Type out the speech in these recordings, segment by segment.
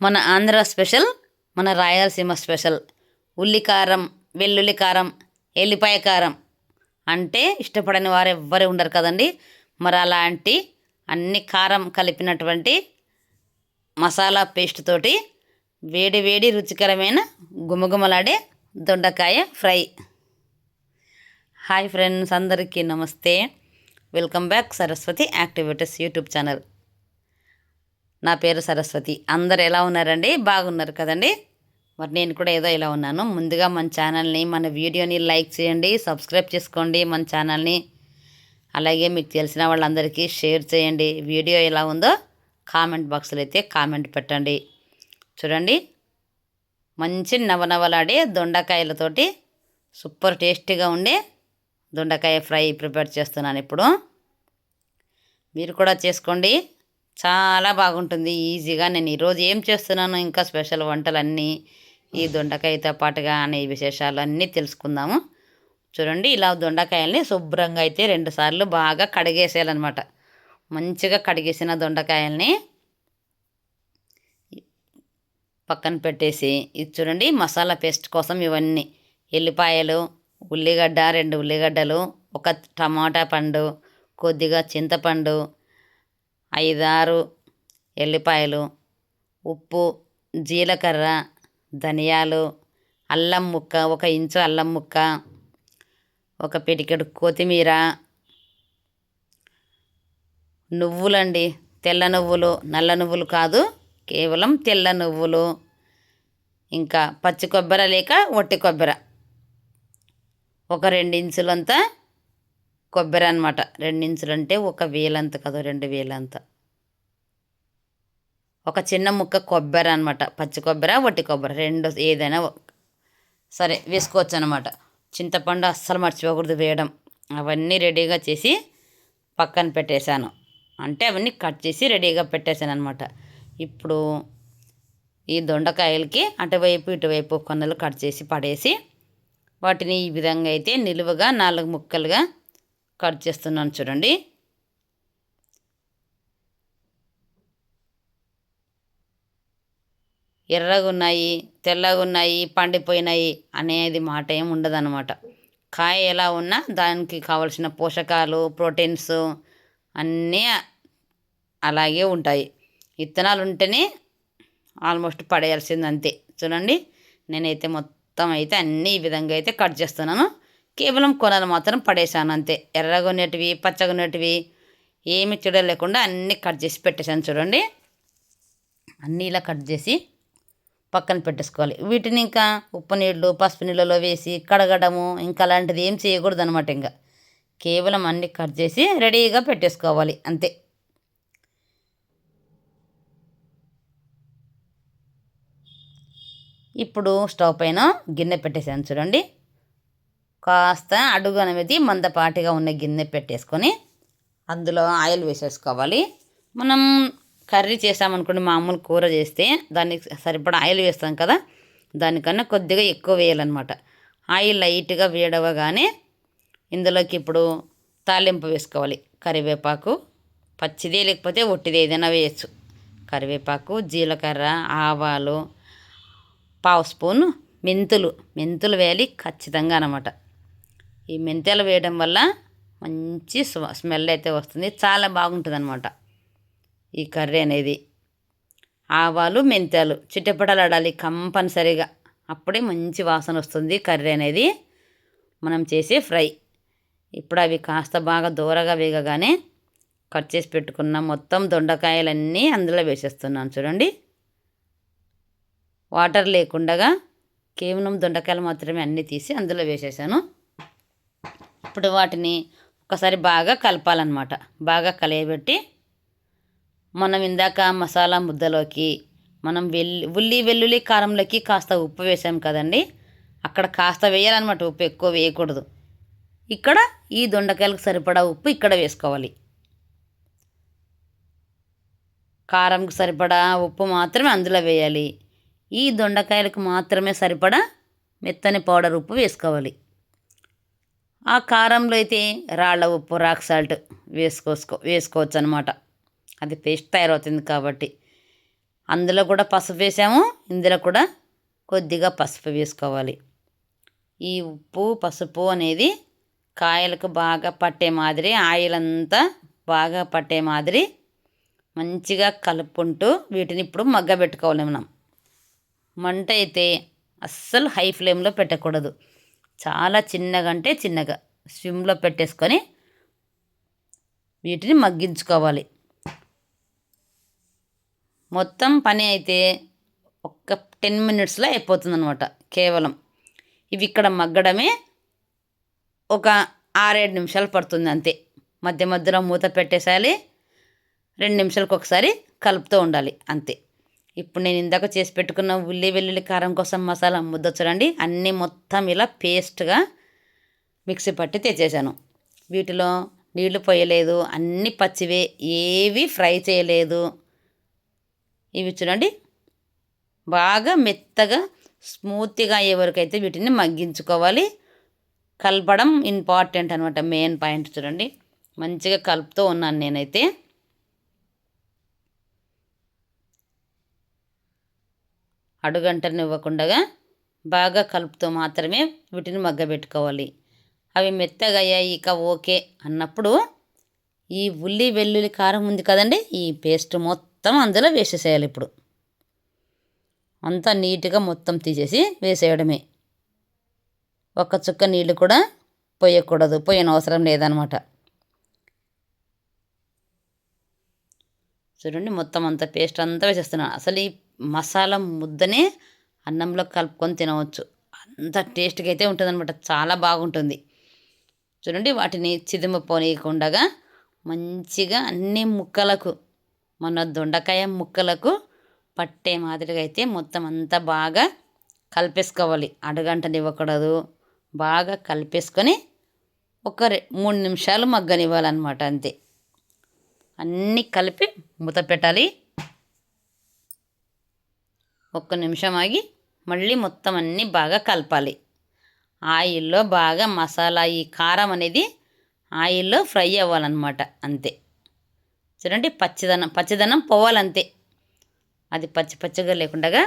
మన ఆంధ్ర స్పెషల్, మన రాయలసీమ స్పెషల్ ఉల్లి కారం, వెల్లుల్లి కారం, ఎల్లిపాయ కారం అంటే ఇష్టపడని వారు ఎవ్వరు ఉండరు కదండి. మరి అలాంటి అన్ని కారం కలిపినటువంటి మసాలా పేస్ట్ తోటి వేడి వేడి రుచికరమైన గుమగుమలాడే దొండకాయ ఫ్రై. హాయ్ ఫ్రెండ్స్, అందరికీ నమస్తే. Welcome back Saraswati activities YouTube channel. నా పేరు సరస్వతి. అందరు ఎలా ఉన్నారండి? బాగున్నారు కదండి. మరి నేను కూడా ఏదో ఇలా ఉన్నాను. ముందుగా మన ఛానల్ని, మన వీడియోని లైక్ చేయండి, సబ్స్క్రైబ్ చేసుకోండి మన ఛానల్ని. అలాగే మీకు తెలిసిన వాళ్ళందరికీ షేర్ చేయండి. వీడియో ఎలా ఉందో కామెంట్ బాక్స్లో అయితే కామెంట్ పెట్టండి. చూడండి, మంచి నవనవలాడే దొండకాయలతోటి సూపర్ టేస్టీగా ఉండే దొండకాయ ఫ్రై ప్రిపేర్ చేస్తున్నాను ఇప్పుడు. మీరు కూడా చేసుకోండి, చాలా బాగుంటుంది. ఈజీగా నేను ఈరోజు ఏం చేస్తున్నాను, ఇంకా స్పెషల్ వంటలన్నీ ఈ దొండకాయతో పాటుగా అనే విశేషాలు అన్నీ తెలుసుకుందాము. చూడండి, ఇలా దొండకాయల్ని శుభ్రంగా అయితే 2 సార్లు బాగా కడిగేసేయాలన్నమాట. మంచిగా కడిగేసిన దొండకాయల్ని పక్కన పెట్టేసి, ఇది చూడండి మసాలా పేస్ట్ కోసం ఇవన్నీ ఎల్లిపాయలు, ఉల్లిగడ్డ 2 ఉల్లిగడ్డలు, 1 టమాటా పండు, కొద్దిగా చింతపండు, 5-6 ఎల్లిపాయలు, ఉప్పు, జీలకర్ర, ధనియాలు, అల్లం ముక్క, 1 ఇంచు అల్లం ముక్క, 1 పిడికెడు కొత్తిమీర, నువ్వులండి, తెల్ల నువ్వులు, నల్ల నువ్వులు కాదు, కేవలం తెల్ల నువ్వులు. ఇంకా పచ్చి కొబ్బరి లేక వట్టి కొబ్బరి, 2 ఇంచులంతా కొబ్బరి అనమాట. 2 ఇంచులు అంటే 1 వేలంత కాదు, 2 వేలంత. 1 చిన్న ముక్క కొబ్బరి అనమాట. పచ్చి కొబ్బరి, వట్టి కొబ్బరి 2 ఏదైనా సరే వేసుకోవచ్చు అనమాట. చింతపండు అస్సలు మర్చిపోకూడదు వేయడం. అవన్నీ రెడీగా చేసి పక్కన పెట్టేశాను. అంటే అవన్నీ కట్ చేసి రెడీగా పెట్టేశాను అనమాట. ఇప్పుడు ఈ దొండకాయలకి అటువైపు ఇటువైపు కొనలు కట్ చేసి పడేసి వాటిని ఈ విధంగా అయితే నిలువుగా 4 ముక్కలుగా కట్ చేస్తున్నాను. చూడండి, ఎర్రగున్నాయి, తెల్లగున్నాయి, పండిపోయినాయి అనేది మాట ఏం ఉండదన్నమాట. కాయ ఎలా ఉన్నా దానికి కావలసిన పోషకాలు, ప్రోటీన్స్ అన్నీ అలాగే ఉంటాయి. విత్తనాలు ఉంటేనే ఆల్మోస్ట్ పడేయాల్సింది అంతే. చూడండి, నేనైతే మొత్తం అయితే అన్నీ ఈ విధంగా అయితే కట్ చేస్తున్నాను. కేవలం కొనలు మాత్రం పడేసాను అంతే. ఎర్రగొనేటివి, పచ్చగొనేటివి ఏమి చూడలేకుండా అన్నీ కట్ చేసి పెట్టేశాను. చూడండి, అన్నీ ఇలా కట్ చేసి పక్కన పెట్టేసుకోవాలి. వీటిని ఇంకా ఉప్పు నీళ్ళు, పసుపు నీళ్ళలో వేసి కడగడము ఇంకా అలాంటిది ఏం చేయకూడదు అనమాట. ఇంకా కేవలం అన్నీ కట్ చేసి రెడీగా పెట్టేసుకోవాలి అంతే. ఇప్పుడు స్టవ్ పైన గిన్నె పెట్టేసాను. చూడండి, కాస్త అడుగు అనేది మందపాటిగా ఉన్న గిన్నె పెట్టేసుకొని అందులో ఆయిల్ వేసేసుకోవాలి. మనం కర్రీ చేసామనుకోండి, మామూలు కూర చేస్తే దానికి సరిపడా ఆయిల్ వేస్తాం కదా, దానికన్నా కొద్దిగా ఎక్కువ వేయాలన్నమాట. ఆయిల్ లైట్గా వేడవగానే ఇందులోకి ఇప్పుడు తాలింపు వేసుకోవాలి. కరివేపాకు, పచ్చిదే లేకపోతే ఒట్టిది ఏదైనా వేయచ్చు. కరివేపాకు, జీలకర్ర, ఆవాలు, 1/2 స్పూను మెంతులు వేయాలి ఖచ్చితంగా అనమాట. ఈ మెంతులు వేయడం వల్ల మంచి స్మెల్ అయితే వస్తుంది, చాలా బాగుంటుంది అనమాట ఈ కర్రీ అనేది. ఆవాలు, మెంతులు చిటపటలాడాలి కంపల్సరీగా, అప్పుడే మంచి వాసన వస్తుంది కర్రీ అనేది మనం చేసే ఫ్రై. ఇప్పుడు అవి కాస్త బాగా దూరగా వేగగానే కట్ చేసి పెట్టుకున్న మొత్తం దొండకాయలన్నీ అందులో వేసేస్తున్నాను. చూడండి, వాటర్ లేకుండా కేవలం దొండకాయలు మాత్రమే అన్నీ తీసి అందులో వేసేసాను. ఇప్పుడు వాటిని ఒకసారి బాగా కలపాలన్నమాట. బాగా కలియబెట్టి మనం ఇందాక మసాలా ముద్దలోకి మనం ఉల్లి వెల్లుల్లి కారంలోకి కాస్త ఉప్పు వేసాం కదండి, అక్కడ కాస్త వేయాలన్నమాట. ఉప్పు ఎక్కువ వేయకూడదు. ఇక్కడ ఈ దొండకాయలకు సరిపడా ఉప్పు ఇక్కడ వేసుకోవాలి. కారంకు సరిపడా ఉప్పు మాత్రమే అందులో వేయాలి. ఈ దొండకాయలకు మాత్రమే సరిపడా మెత్తని పౌడర్ ఉప్పు వేసుకోవాలి. ఆ కారంలో అయితే రాళ్ళ ఉప్పు, రాక్ సాల్ట్ వేసుకోవచ్చు అనమాట. అది పేస్ట్ తయారవుతుంది కాబట్టి. అందులో కూడా పసుపు వేసాము, ఇందులో కూడా కొద్దిగా పసుపు వేసుకోవాలి. ఈ ఉప్పు పసుపు అనేది కాయలకు బాగా పట్టే మాదిరి, ఆయిల్ అంతా బాగా పట్టే మాదిరి మంచిగా కలుపుకుంటూ వీటిని ఇప్పుడు మగ్గబెట్టుకోవాలి. మనం మంట అయితే అస్సలు హై ఫ్లేమ్లో పెట్టకూడదు, చాలా చిన్నగా అంటే చిన్నగా స్విమ్లో పెట్టేసుకొని వీటిని మగ్గించుకోవాలి. మొత్తం పని అయితే ఒక్క 10 మినిట్స్లో అయిపోతుంది అనమాట. కేవలం ఇవి ఇక్కడ మగ్గడమే ఒక 6-7 నిమిషాలు పడుతుంది అంతే. మధ్య మధ్యలో మూత పెట్టేసేయాలి, 2 నిమిషాలకు ఒకసారి కలుపుతూ ఉండాలి అంతే. ఇప్పుడు నేను ఇందాక చేసి పెట్టుకున్న ఉల్లి వెల్లుల్లి కారం కోసం మసాలా ముద్ద చూడండి, అన్నీ మొత్తం ఇలా పేస్ట్గా మిక్సీ పట్టి తెచ్చేసాను. వీటిలో నీళ్లు పోయలేదు, అన్నీ పచ్చివే, ఏవి ఫ్రై చేయలేదు. ఇవి చూడండి బాగా మెత్తగా స్మూత్గా అయ్యే వరకు అయితే వీటిని మగ్గించుకోవాలి. కలపడం ఇంపార్టెంట్ అనమాట, మెయిన్ పాయింట్. చూడండి మంచిగా కలుపుతూ ఉన్నాను నేనైతే. అడుగంటనివ్వకుండా బాగా కలుపుతూ మాత్రమే వీటిని మగ్గబెట్టుకోవాలి. అవి మెత్తగా అయ్యాయి ఇక ఓకే అన్నప్పుడు ఈ ఉల్లి వెల్లుల్లి కారం ఉంది కదండి, ఈ పేస్ట్ మొత్తం అందులో వేసేసేయాలి. ఇప్పుడు అంతా నీట్గా మొత్తం తీసేసి వేసేయడమే. ఒక్క చుక్క నీళ్ళు కూడా పోయకూడదు, పోయనవసరం లేదనమాట. చూడండి మొత్తం అంతా పేస్ట్ అంతా వేసేస్తున్నాను. అసలు ఈ మసాలా ముద్దనే అన్నంలో కలుపుకొని తినవచ్చు, అంత టేస్ట్గా అయితే ఉంటుందన్నమాట, చాలా బాగుంటుంది. చూడండి వాటిని చిదిమపోనీయకుండా మంచిగా అన్ని ముక్కలకు, మన దొండకాయ ముక్కలకు పట్టే మాదిరిగా అయితే మొత్తం అంతా బాగా కలిపేసుకోవాలి. అడుగంటనివ్వకూడదు, బాగా కలిపేసుకొని ఒక 3 నిమిషాలు మగ్గనివ్వాలన్నమాట అంతే. అన్నీ కలిపి మూత పెట్టాలి. 1 నిమిషం ఆగి మళ్ళీ మొత్తం అన్నీ బాగా కలపాలి. ఆయిల్లో బాగా మసాలా ఈ కారం అనేది ఆయిల్లో ఫ్రై అవ్వాలన్నమాట అంతే. చూడండి పచ్చిదనం పోవాలంతే. అది పచ్చిగా లేకుండా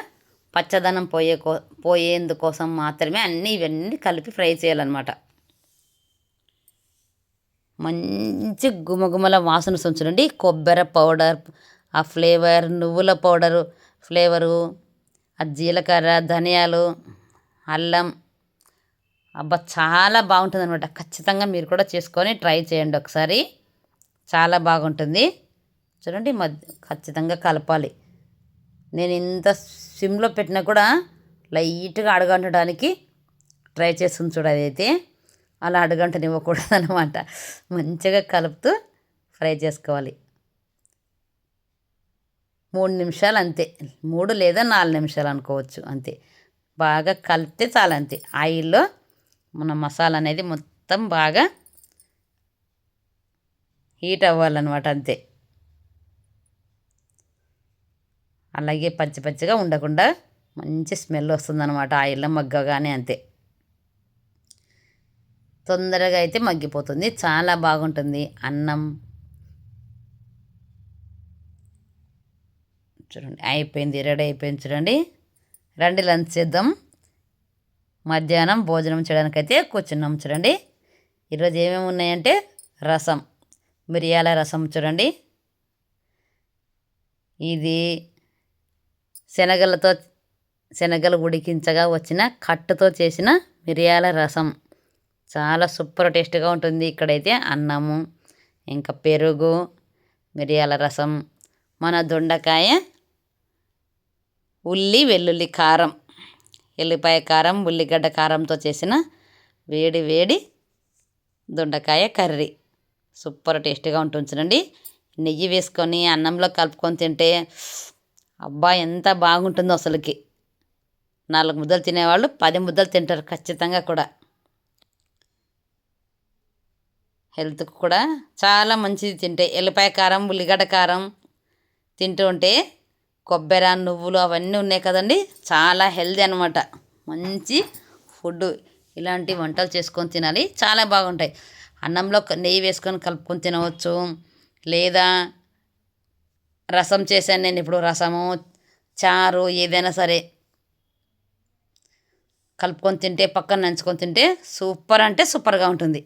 పచ్చదనం పోయేందుకోసం మాత్రమే ఇవన్నీ కలిపి ఫ్రై చేయాలన్నమాట. మంచి గుమగుమల వాసన చూడండి. కొబ్బరి పౌడర్ ఆ ఫ్లేవర్, నువ్వుల పౌడరు ఫ్లేవరు, ఆ జీలకర్ర, ధనియాలు, అల్లం, అబ్బా చాలా బాగుంటుంది అనమాట. ఖచ్చితంగా మీరు కూడా చేసుకొని ట్రై చేయండి ఒకసారి, చాలా బాగుంటుంది. చూడండి ఖచ్చితంగా కలపాలి. నేను ఇంత సిమ్లో పెట్టినా కూడా లైట్గా అడుగంటడానికి ట్రై చేస్తుంది చూడ, అదైతే అలా అడుగంటనివ్వకూడదు అనమాట. మంచిగా కలుపుతూ ఫ్రై చేసుకోవాలి. 3 నిమిషాలు అంతే, 3 లేదా 4 నిమిషాలు అనుకోవచ్చు అంతే. బాగా కలిపితే చాలా అంతే. ఆయిల్లో మన మసాలా అనేది మొత్తం బాగా హీట్ అవ్వాలన్నమాట అంతే. అలాగే పచ్చిగా ఉండకుండా మంచి స్మెల్ వస్తుందన్నమాట ఆయిల్లో మగ్గగానే అంతే. తొందరగా అయితే మగ్గిపోతుంది, చాలా బాగుంటుంది అన్నం. చూడండి అయిపోయింది, రెడీ అయిపోయింది. చూడండి రండి లంచ్ చేద్దాం. మధ్యాహ్నం భోజనం చేయడానికైతే కూర్చున్నాం. చూడండి ఈరోజు ఏమేమి ఉన్నాయంటే రసం, మిరియాల రసం. చూడండి ఇది శనగలు ఉడికించగా వచ్చిన కట్టుతో చేసిన మిరియాల రసం, చాలా సూపర్ టేస్ట్గా ఉంటుంది. ఇక్కడైతే అన్నము, ఇంకా పెరుగు, మిరియాల రసం, మన దొండకాయ ఉల్లి వెల్లుల్లి కారం, ఎల్లిపాయ కారం, ఉల్లిగడ్డ కారంతో చేసిన వేడి వేడి దొండకాయ కర్రీ సూపర్ టేస్ట్గా ఉంటుంది. చూడండి నెయ్యి వేసుకొని అన్నంలో కలుపుకొని తింటే అబ్బా ఎంత బాగుంటుందో అసలుకి. 4 ముద్దలు తినేవాళ్ళు 10 ముద్దలు తింటారు ఖచ్చితంగా కూడా. హెల్త్కి కూడా చాలా మంచిది తింటే. ఎల్లిపాయ కారం, ఉల్లిగడ్డ కారం తింటూ ఉంటే కొబ్బరి, నువ్వులు అవన్నీ ఉన్నాయి కదండి, చాలా హెల్తీ అనమాట. మంచి ఫుడ్. ఇలాంటి వంటలు చేసుకొని తినాలి, చాలా బాగుంటాయి. అన్నంలో నెయ్యి వేసుకొని కలుపుకొని తినవచ్చు. లేదా రసం చేశాను నేను ఇప్పుడు, రసము చారు ఏదైనా సరే కలుపుకొని తింటే, పక్కన నంచుకొని తింటే సూపర్ అంటే సూపర్గా ఉంటుంది.